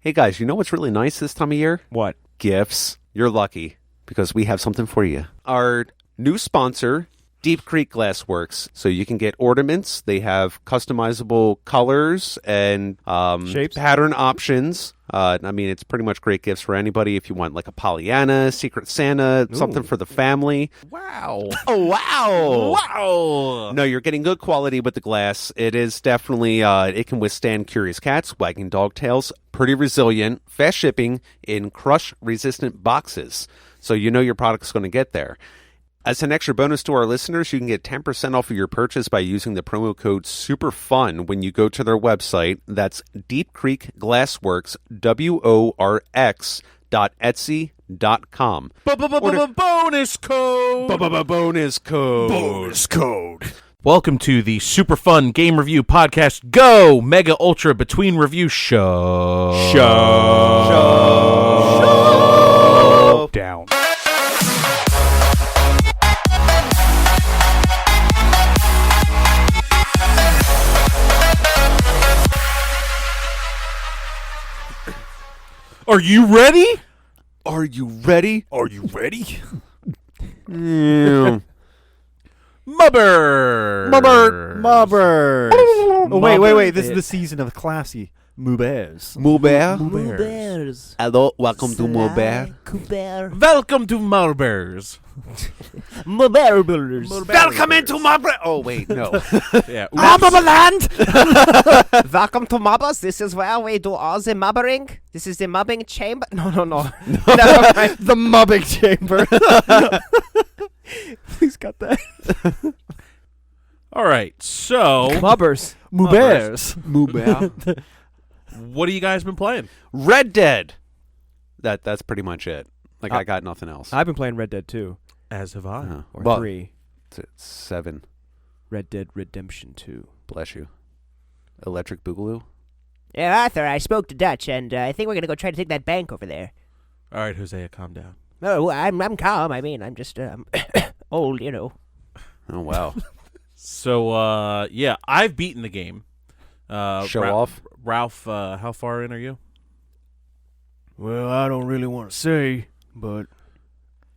Hey guys, you know what's really nice this time of year? What? Gifts. You're lucky because we have something for you. Our new sponsor, Deep Creek Glassworks. So you can get ornaments. They have customizable colors and Shapes? pattern options. It's pretty much great gifts for anybody if you want like a Pollyanna, Secret Santa, something for the family. Wow. Oh, wow. Wow. No, you're getting good quality with the glass. It is definitely, it can withstand curious cats, wagging dog tails, pretty resilient, fast shipping in crush-resistant boxes. So you know your product's going to get there. As an extra bonus to our listeners, you can get 10% off of your purchase by using the promo code SUPERFUN when you go to their website. That's Deep Creek Glassworks, WORX.etsy.com. Bonus code. Bonus code. Bonus code. Welcome to the Super Fun Game Review Podcast Go Mega Ultra Between Review Show. Down. Are you ready? Are you ready? Are you ready? Yeah. Mubbers. Mubbers. Oh, wait. This is the season of classy MUBRS. MUBRS. Hello, welcome to MUBRS. Welcome to Mubbers. MUBRS. Welcome into MUBRS. Oh, wait, no. Yeah. Mubberland. Welcome to MUBRS. This is where we do all the mubbering. This is the mubbing chamber. No. The mubbing chamber. Please cut that. All right. So, MUBRS. MUBRS. what have you guys been playing? Red Dead. That's pretty much it. Like, I got nothing else. I've been playing Red Dead 2. As have I. Or 3. It's 7. Red Dead Redemption 2. Bless you. Electric Boogaloo. Yeah, Arthur, I spoke to Dutch, and I think we're going to go try to take that bank over there. All right, Hosea, calm down. Oh, I'm calm. I mean, I'm just old, you know. Oh, wow. So, I've beaten the game. Show off. Ralph, how far in are you? Well, I don't really want to say, but...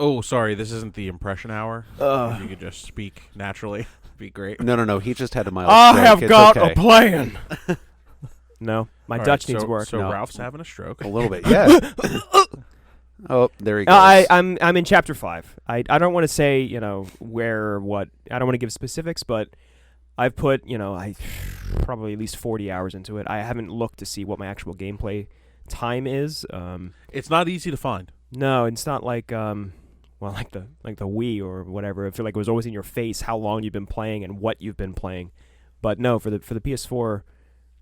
Oh, sorry, this isn't the impression hour. If you could just speak naturally, it'd be great. No. He just had a mild I stroke. have It's got okay. a plan. No, my All Dutch right, needs work. So no. Ralph's having a stroke. A little bit, yeah. Oh, there he goes. I'm in chapter 5. I don't want to say, where or what. I don't want to give specifics, but I've put, I probably at least 40 hours into it. I haven't looked to see what my actual gameplay time is. It's not easy to find. No, it's not like like the Wii or whatever. I feel like it was always in your face how long you've been playing and what you've been playing. But no, for the PS4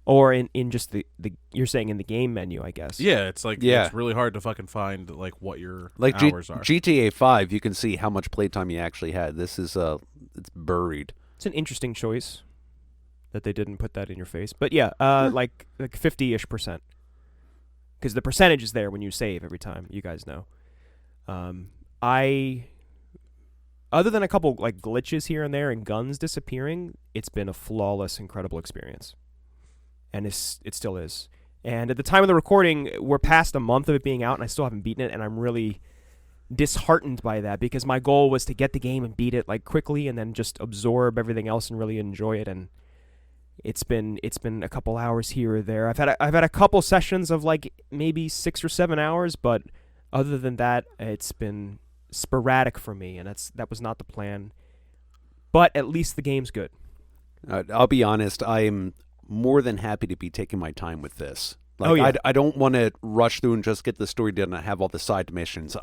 or in just the you're saying in the game menu, I guess. Yeah, it's like it's really hard to fucking find like what your hours are. GTA 5, you can see how much playtime you actually had. This is it's buried. It's an interesting choice that they didn't put that in your face. But yeah, like 50-ish%. Because the percentage is there when you save every time. You guys know. Other than a couple like glitches here and there and guns disappearing, it's been a flawless, incredible experience. And it still is. And at the time of the recording, we're past a month of it being out, and I still haven't beaten it, and I'm really disheartened by that because my goal was to get the game and beat it like quickly and then just absorb everything else and really enjoy it. And it's been a couple hours here or there. I've had a couple sessions of like maybe 6 or 7 hours, but other than that, it's been sporadic for me, and that was not the plan. But at least the game's good. I'll be honest, I'm more than happy to be taking my time with this. Like, Oh, yeah. I don't want to rush through and just get the story done and have all the side missions.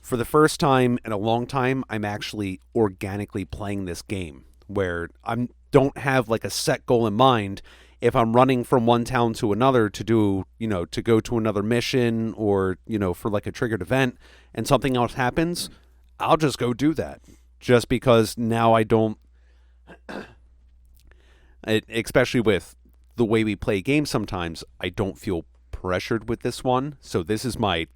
For the first time in a long time, I'm actually organically playing this game where I don't have like a set goal in mind. If I'm running from one town to another to do, to go to another mission or, for like a triggered event and something else happens, I'll just go do that. Just because now I don't, especially with the way we play games sometimes, I don't feel pressured with this one. So this is my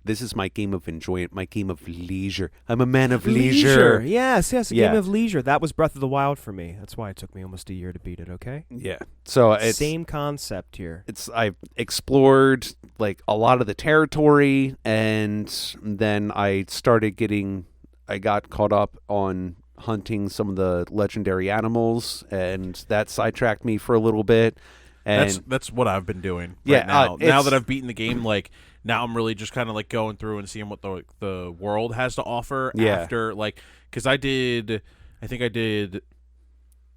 game of enjoyment, my game of leisure. I'm a man of leisure. Yes, a game of leisure. That was Breath of the Wild for me. That's why it took me almost a year to beat it, okay? Yeah. So it's same concept here. I've explored like a lot of the territory, and then I got caught up on hunting some of the legendary animals, and that sidetracked me for a little bit. And that's what I've been doing. Yeah, right now that I've beaten the game, like now I'm really just kind of like going through and seeing what the world has to offer. Yeah. After because I think I did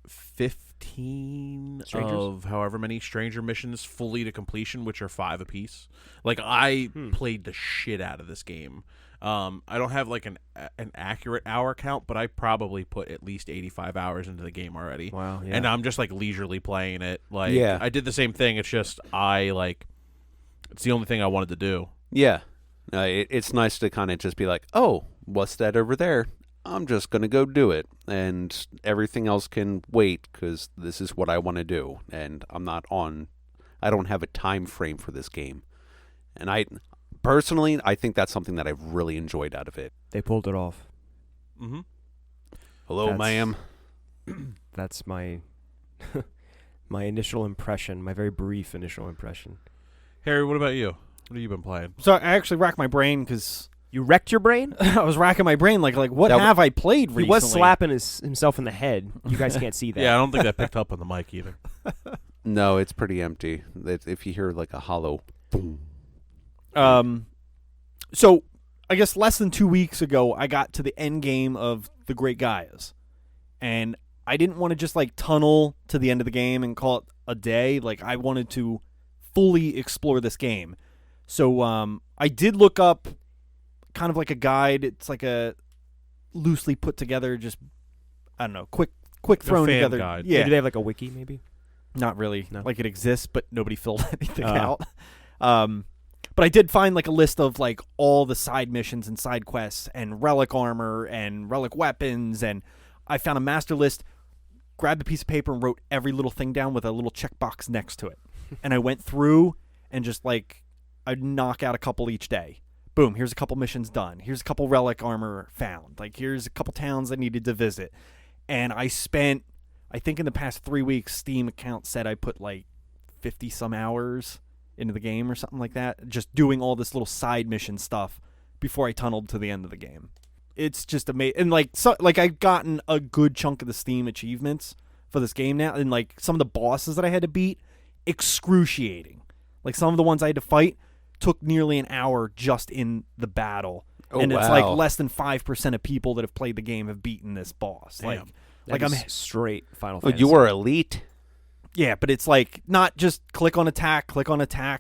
15 Strangers? of however many stranger missions fully to completion, which are 5 apiece. Like I played the shit out of this game. I don't have like an accurate hour count, but I probably put at least 85 hours into the game already. Wow, yeah. And I'm just like leisurely playing it. Like Yeah. I did the same thing. It's just it's the only thing I wanted to do. yeah, it's nice to kind of just be like, oh, what's that over there? I'm just going to go do it, and everything else can wait because this is what I want to do, and I don't have a time frame for this game. And personally, I think that's something that I've really enjoyed out of it. They pulled it off. Mm-hmm. Hello, That's- ma'am. That's my my initial impression, my very brief initial impression. Harry, what about you? What have you been playing? So I actually racked my brain because You wrecked your brain? I was racking my brain like what That have I played recently? He was slapping himself in the head. You guys can't see that. Yeah, I don't think that picked up on the mic either. No, it's pretty empty. If you hear like a hollow boom. So I guess less than 2 weeks ago, I got to the end game of the Great Gaias, and I didn't want to just like tunnel to the end of the game and call it a day. Like I wanted to fully explore this game. So I did look up kind of like a guide. It's like a loosely put together, just I don't know, quick thrown fan together. guide. Yeah, Do they have like a wiki maybe? not really. No. Like it exists, but nobody filled anything out. But I did find like a list of like all the side missions and side quests and relic armor and relic weapons, and I found a master list, grabbed a piece of paper and wrote every little thing down with a little checkbox next to it. And I went through and just like I'd knock out a couple each day. Boom, here's a couple missions done. Here's a couple relic armor found. Like here's a couple towns I needed to visit. And I spent, I think in the past 3 weeks, Steam account said I put like 50 some hours into the game or something like that, just doing all this little side mission stuff before I tunneled to the end of the game. It's just amazing. And like I've gotten a good chunk of the Steam achievements for this game now, and like some of the bosses that I had to beat, excruciating. Like some of the ones I had to fight took nearly an hour just in the battle. Oh, and it's wow. like less than 5% of people that have played the game have beaten this boss. Damn. Like That I'm is straight Final Oh, Fantasy. you are elite. Yeah, but it's like not just click on attack.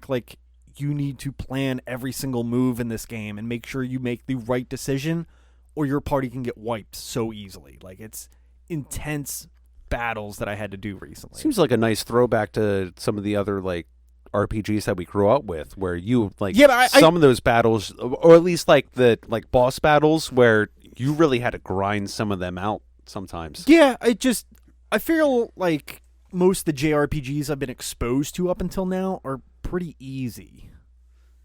Like you need to plan every single move in this game and make sure you make the right decision, or your party can get wiped so easily. Like it's intense battles that I had to do recently. Seems like a nice throwback to some of the other like RPGs that we grew up with, where you like Yeah, but some of those battles, or at least like the like boss battles, where you really had to grind some of them out sometimes. Yeah, I feel like most of the JRPGs I've been exposed to up until now are pretty easy,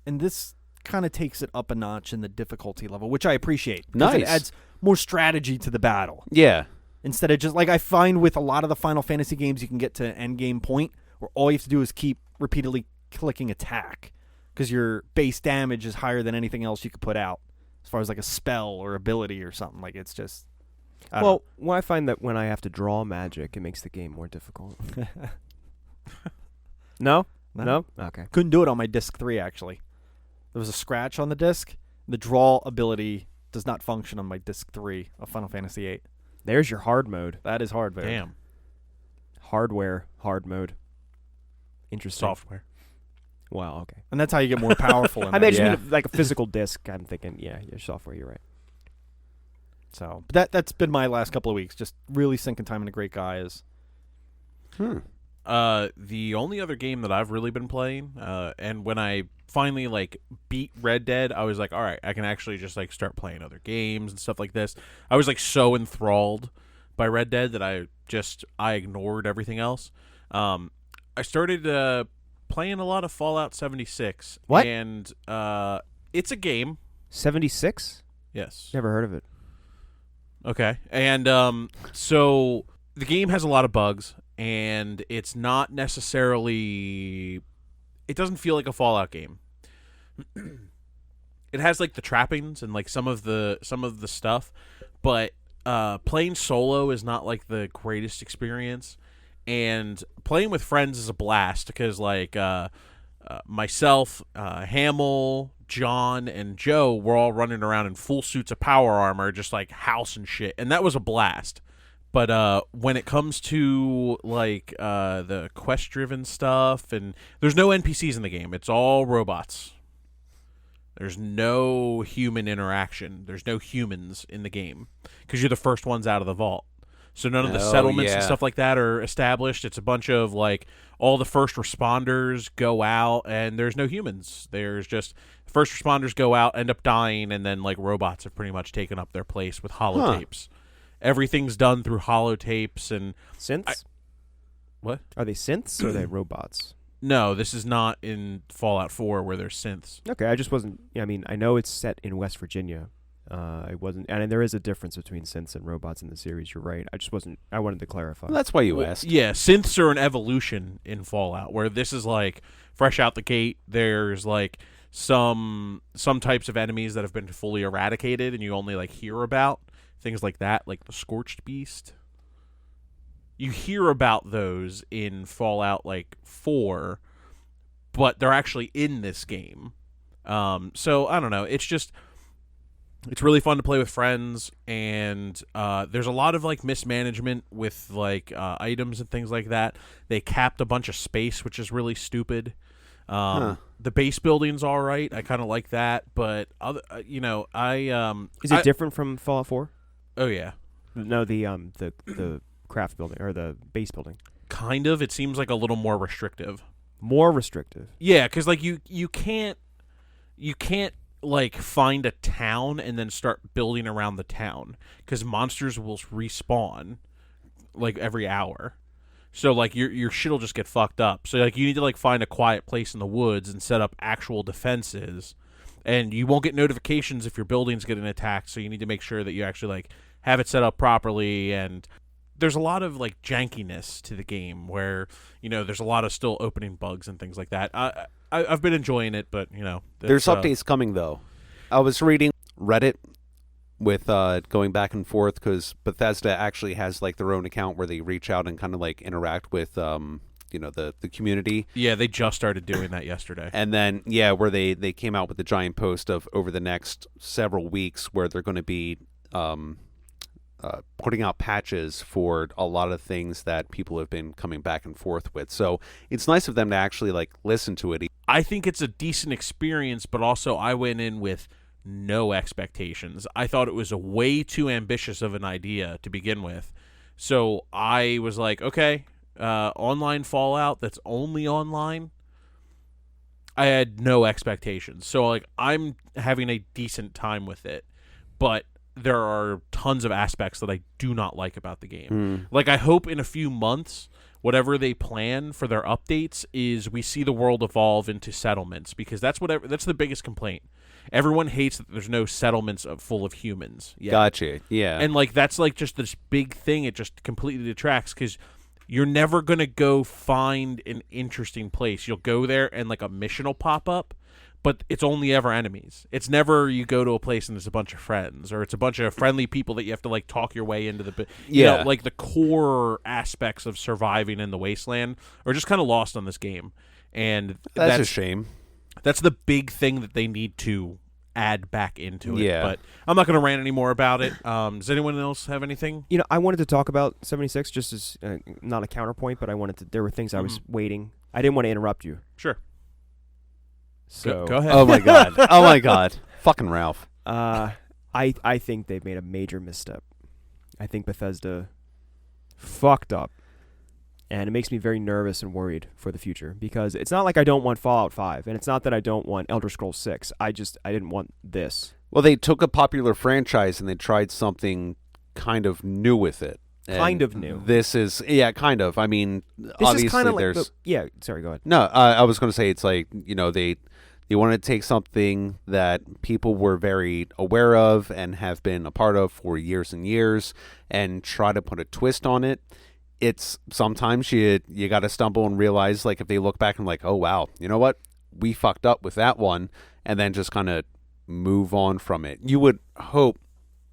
and this kind of takes it up a notch in the difficulty level, which I appreciate. 'Cause Nice. It adds more strategy to the battle. Yeah. Instead of just like I find with a lot of the Final Fantasy games, you can get to an end game point where all you have to do is keep repeatedly clicking attack because your base damage is higher than anything else you could put out as far as like a spell or ability or something. Like it's just Well, I find that when I have to draw magic, it makes the game more difficult. No? No? Okay. couldn't do it on my disc 3 actually. There was a scratch on the disc. The draw ability does not function on my disc 3 of Final Fantasy 8. There's your hard mode. That is hard, very. Damn. Hardware, hard mode. Interesting. Software. Wow, okay. And that's how you get more powerful. In I that. imagine Yeah. like a physical disc. I'm thinking, yeah, your software, you're right. So, but that's been my last couple of weeks. Just really sinking time into Great Gaias. The only other game that I've really been playing, and when I finally like beat Red Dead, I was like, all right, I can actually just like start playing other games and stuff like this. I was like so enthralled by Red Dead that I ignored everything else. I started playing a lot of Fallout 76. What? And it's a game. 76? Yes. Never heard of it. Okay. And so the game has a lot of bugs, and it's not necessarily... It doesn't feel like a Fallout game. it has like the trappings and like some of the stuff, but playing solo is not like the greatest experience. And playing with friends is a blast because like myself, Hamill, John, and Joe were all running around in full suits of power armor, just like house and shit, and that was a blast. But when it comes to like the quest-driven stuff, and there's no NPCs in the game, it's all robots. There's no human interaction. There's no humans in the game because you're the first ones out of the vault. So none of the settlements and stuff like that are established. It's a bunch of like all the first responders go out and there's no humans. There's just first responders go out, end up dying, and then like robots have pretty much taken up their place with holotapes. Everything's done through holotapes and Synths? What? Are they synths or are they robots? No, this is not in Fallout 4 where there's synths. Okay, I just wasn't. I mean, I know it's set in West Virginia. I wasn't, and there is a difference between synths and robots in the series. You're right. I just wasn't. I wanted to clarify. Well, that's why you asked. Yeah, synths are an evolution in Fallout, where this is like fresh out the gate. There's like some types of enemies that have been fully eradicated, and you only like hear about things like that, like the Scorched Beast. You hear about those in Fallout like 4, but they're actually in this game. So I don't know. It's really fun to play with friends, and there's a lot of like mismanagement with like items and things like that. They capped a bunch of space, which is really stupid. The base building's all right. I kind of like that, but other, Is it different from Fallout 4? Oh yeah. No, the craft building or the base building. Kind of. It seems like a little more restrictive. More restrictive. Yeah, because like you can't like find a town and then start building around the town because monsters will respawn like every hour. So like your shit'll just get fucked up. So like you need to like find a quiet place in the woods and set up actual defenses. And you won't get notifications if your building's getting attacked, so you need to make sure that you actually like have it set up properly. And there's a lot of like jankiness to the game where, there's a lot of still opening bugs and things like that. I've been enjoying it, but there's updates coming though. I was reading Reddit with going back and forth because Bethesda actually has like their own account where they reach out and kind of like interact with the community. Yeah, they just started doing that yesterday. And then where they came out with the giant post of over the next several weeks where they're going to be putting out patches for a lot of things that people have been coming back and forth with. So it's nice of them to actually like listen to it. I think it's a decent experience, but also I went in with no expectations. I thought it was a way too ambitious of an idea to begin with. So I was like, okay, online Fallout that's only online. I had no expectations. So like I'm having a decent time with it, but there are tons of aspects that I do not like about the game. Like I hope in a few months, whatever they plan for their updates is we see the world evolve into settlements, because that's the biggest complaint. Everyone hates that there's no settlements full of humans yet. Gotcha. Yeah. And like that's like just this big thing. It just completely detracts because you're never going to go find an interesting place. You'll go there and like a mission will pop up, but it's only ever enemies. It's never you go to a place and there's a bunch of friends, or it's a bunch of friendly people that you have to like talk your way into the like the core aspects of surviving in the wasteland are just kind of lost on this game. And that's a shame. That's the big thing that they need to add back into it. Yeah. But I'm not going to rant anymore about it. Does anyone else have anything? I wanted to talk about 76 just as not a counterpoint, but there were things I was waiting. I didn't want to interrupt you. Sure. So go ahead. Oh my god. Oh my god. Fucking Ralph. I think they've made a major misstep. I think Bethesda fucked up. And it makes me very nervous and worried for the future, because it's not like I don't want Fallout 5, and it's not that I don't want Elder Scrolls 6. I didn't want this. Well, they took a popular franchise and they tried something kind of new with it. Kind of new. This is, kind of. I mean, this obviously is kind of like there's... sorry, go ahead. No, I was going to say it's like, they wanted to take something that people were very aware of and have been a part of for years and years and try to put a twist on it. It's sometimes you got to stumble and realize, like, if they look back and like, oh wow, you know what, we fucked up with that one, and then just kind of move on from it. You would hope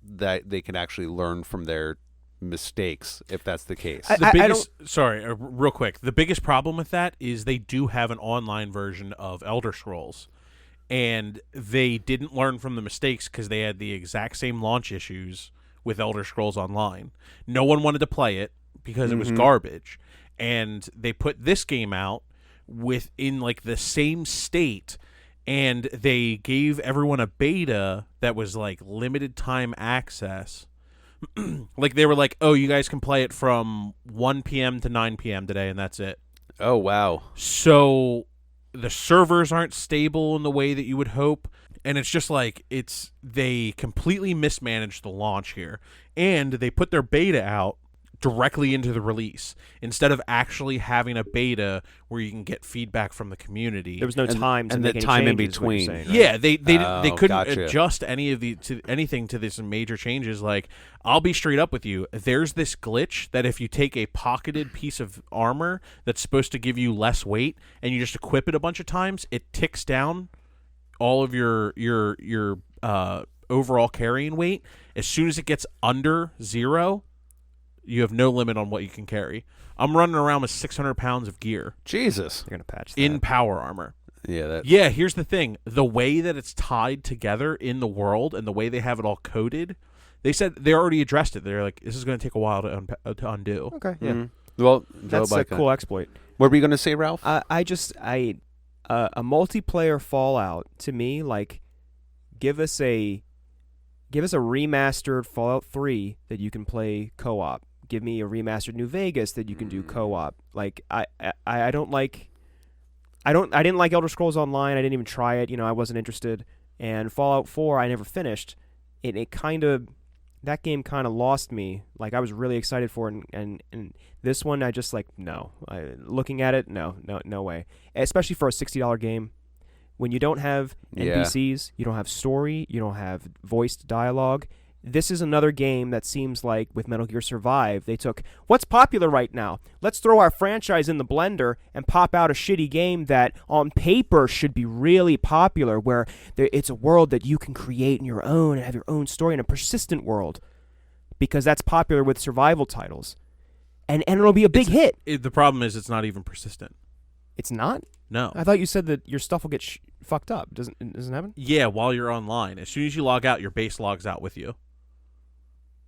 that they can actually learn from their mistakes if that's the case. The biggest, sorry, real quick. The biggest problem with that is they do have an online version of Elder Scrolls, and they didn't learn from the mistakes because they had the exact same launch issues with Elder Scrolls Online. No one wanted to play it because it was garbage, and they put this game out within like the same state, and they gave everyone a beta that was like limited time access. Like they were like, oh, you guys can play it from 1 p.m. to 9 p.m. today, and that's it. Oh, wow. So the servers aren't stable in the way that you would hope, and it's just like they completely mismanaged the launch here, and they put their beta out directly into the release instead of actually having a beta where you can get feedback from the community. There was no time to and make the any time in changes, is what you're between. saying, right? Yeah, they couldn't gotcha. adjust anything to this major changes. Like, I'll be straight up with you. There's this glitch that if you take a pocketed piece of armor that's supposed to give you less weight and you just equip it a bunch of times, it ticks down all of your overall carrying weight. As soon as it gets under 0, you have no limit on what you can carry. I'm running around with 600 pounds of gear Jesus. They're gonna patch that. in power armor. Yeah. Yeah, here's the thing. The way that it's tied together in the world and the way they have it all coded, they said they already addressed it. They're like, this is going to take a while to undo. Okay, yeah, Well, that's a cool exploit. What were you going to say, Ralph? A multiplayer Fallout to me, like, give us a remastered Fallout 3 that you can play co-op. Give me a remastered New Vegas that you can do co-op. Like I didn't like Elder Scrolls Online. I didn't even try it. I wasn't interested. And Fallout 4 I never finished. That game kind of lost me. Like, I was really excited for it, and this one I just like no. Looking at it, no way. Especially for a $60 game. When you don't have NPCs, you don't have story, you don't have voiced dialogue. This is another game that seems like with Metal Gear Survive, they took what's popular right now. Let's throw our franchise in the blender and pop out a shitty game that on paper should be really popular, where it's a world that you can create in your own and have your own story in a persistent world, because that's popular with survival titles. And it'll be a big hit. The problem is it's not even persistent. It's not? No. I thought you said that your stuff will get fucked up. Doesn't happen? Yeah, while you're online. As soon as you log out, your base logs out with you.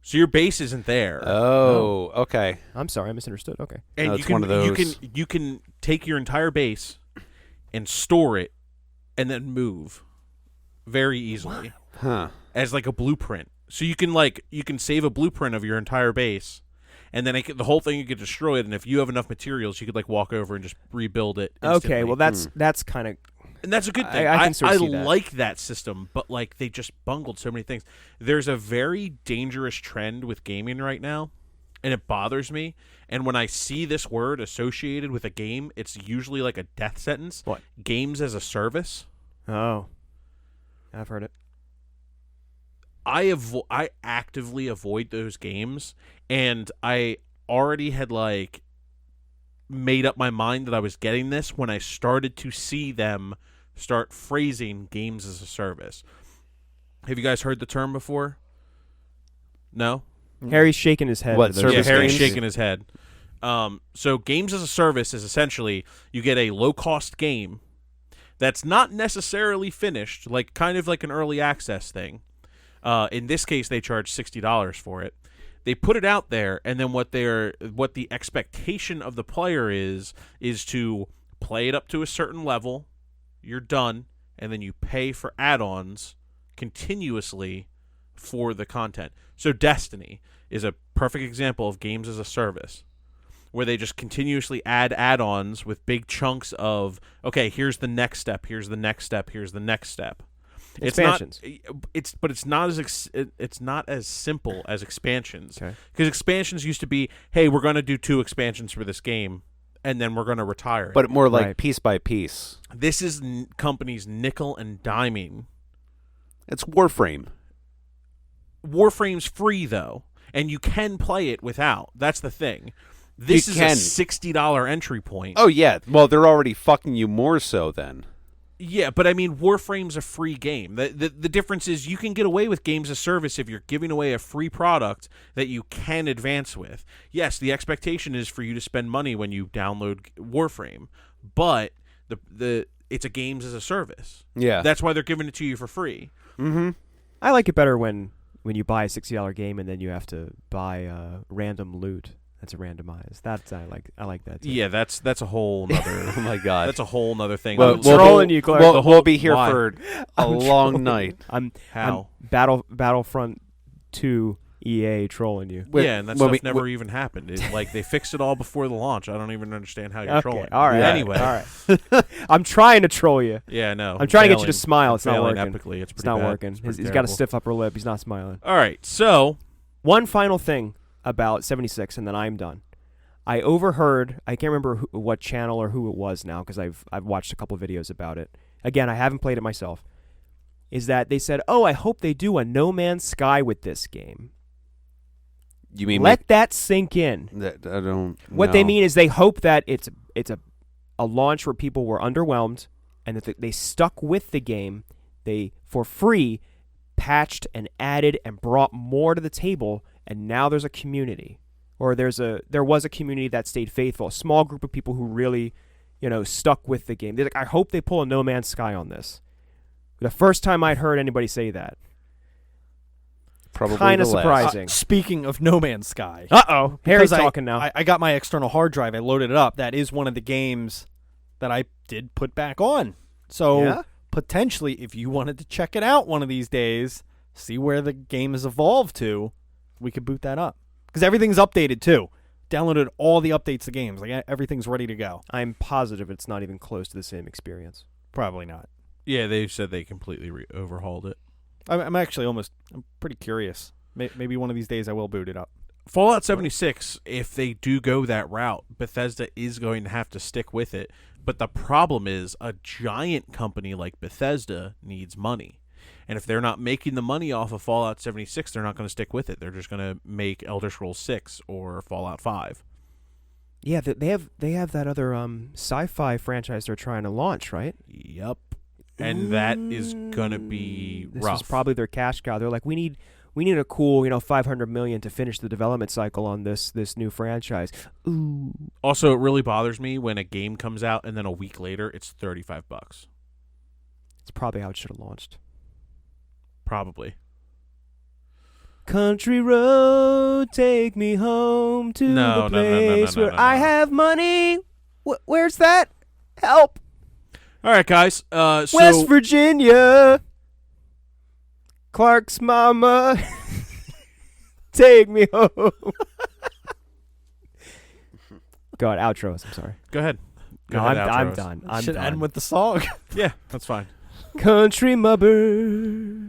So your base isn't there. Oh, okay. I'm sorry, I misunderstood. Okay. And No, you it's can one of those. you can take your entire base and store it and then move very easily Huh. as like a blueprint. So you can save a blueprint of your entire base, and then the whole thing could get destroyed. And if you have enough materials, you could like walk over and just rebuild it instantly. Okay, well that's kind of. And that's a good thing. I can sort of see that. like that system, but like they just bungled so many things. There's a very dangerous trend with gaming right now, and it bothers me. And when I see this word associated with a game, it's usually like a death sentence. What? Games as a service. Oh, I've heard it. I actively avoid those games, and I already had like made up my mind that I was getting this when I started to see them start phrasing games as a service. Have you guys heard the term before? No? Harry's shaking his head. What, for those service Yeah, Harry's games? shaking his head. So games as a service is essentially you get a low-cost game that's not necessarily finished, like kind of like an early access thing. In this case, they charge $60 for it. They put it out there, and then what the expectation of the player is to play it up to a certain level, you're done, and then you pay for add-ons continuously for the content. So Destiny is a perfect example of games as a service, where they just continuously add add-ons with big chunks of, okay, here's the next step, here's the next step, here's the next step. Expansions. It's not as simple as expansions. Okay. Because expansions used to be, hey, we're going to do 2 expansions for this game, and then we're going to retire it. But more like Right. piece by piece. This is companies nickel and diming. It's Warframe. Warframe's free, though, and you can play it without. That's the thing. This You is can. a $60 entry point. Oh, yeah. Well, they're already fucking you more so then. Yeah, but I mean, Warframe's a free game. The difference is you can get away with games as service if you're giving away a free product that you can advance with. Yes, the expectation is for you to spend money when you download Warframe, but it's a games as a service. Yeah. That's why they're giving it to you for free. Mm-hmm. I like it better when you buy a $60 game and then you have to buy random loot. That's a randomized. I like that too. Yeah, that's a whole nother. Oh my God. That's a whole nother thing. I'm trolling you, Clark. We'll be here Why? for a long night. I'm How? Battlefront 2 EA trolling you. Yeah, and that stuff never even happened. They fixed it all before the launch. I don't even understand how you're trolling. All right. Yeah. Anyway. All right. I'm trying to troll you. Yeah, no. I'm trying to get you to smile. It's not failing working. epically. It's It's pretty not bad. working. It's pretty He's got a terrible. stiff upper lip. He's not smiling. All right, so One final thing about 76, and then I'm done. I overheard. I can't remember what channel or who it was now because I've watched a couple videos about it. Again, I haven't played it myself. Is that they said, "Oh, I hope they do a No Man's Sky with this game." You mean Let that sink in. I don't. What they know. mean is they hope that it's a launch where people were underwhelmed and that they stuck with the game. They for free patched and added and brought more to the table, and now there's a community, or there was a community that stayed faithful, a small group of people who really, stuck with the game. They're like, I hope they pull a No Man's Sky on this. The first time I'd heard anybody say that. Probably Kind of the last. surprising. Speaking of No Man's Sky. Uh-oh. Harry's Because talking now. I got my external hard drive. I loaded it up. That is one of the games that I did put back on. So Yeah? potentially, if you wanted to check it out one of these days, see where the game has evolved to, we could boot that up. Because everything's updated too. Downloaded all the updates to games. Like everything's ready to go. I'm positive it's not even close to the same experience. Probably not. yeah, they said they completely overhauled it. I'm pretty curious. Maybe one of these days I will boot it up. Fallout 76, if they do go that route, Bethesda is going to have to stick with it. But the problem is a giant company like Bethesda needs money. And if they're not making the money off of Fallout 76, they're not going to stick with it. They're just going to make Elder Scrolls 6 or Fallout 5. Yeah, they have that other sci-fi franchise they're trying to launch, right? Yep. And that is going to be This rough. is probably their cash cow. They're like, we need a cool, $500 million to finish the development cycle on this new franchise. Ooh. Also, it really bothers me when a game comes out and then a week later it's $35. It's probably how it should have launched. Probably. Country road, take me home to No, the no, no, no, no, place no, where no, I no. have money. Where's that? Help! All right, guys. West Virginia. Clark's mama. Take me home. Go ahead, outros. I'm sorry. Go ahead. Go No, ahead, I'm outros. done. I'm Should done. end with the song. Yeah, that's fine. Country Mubbers.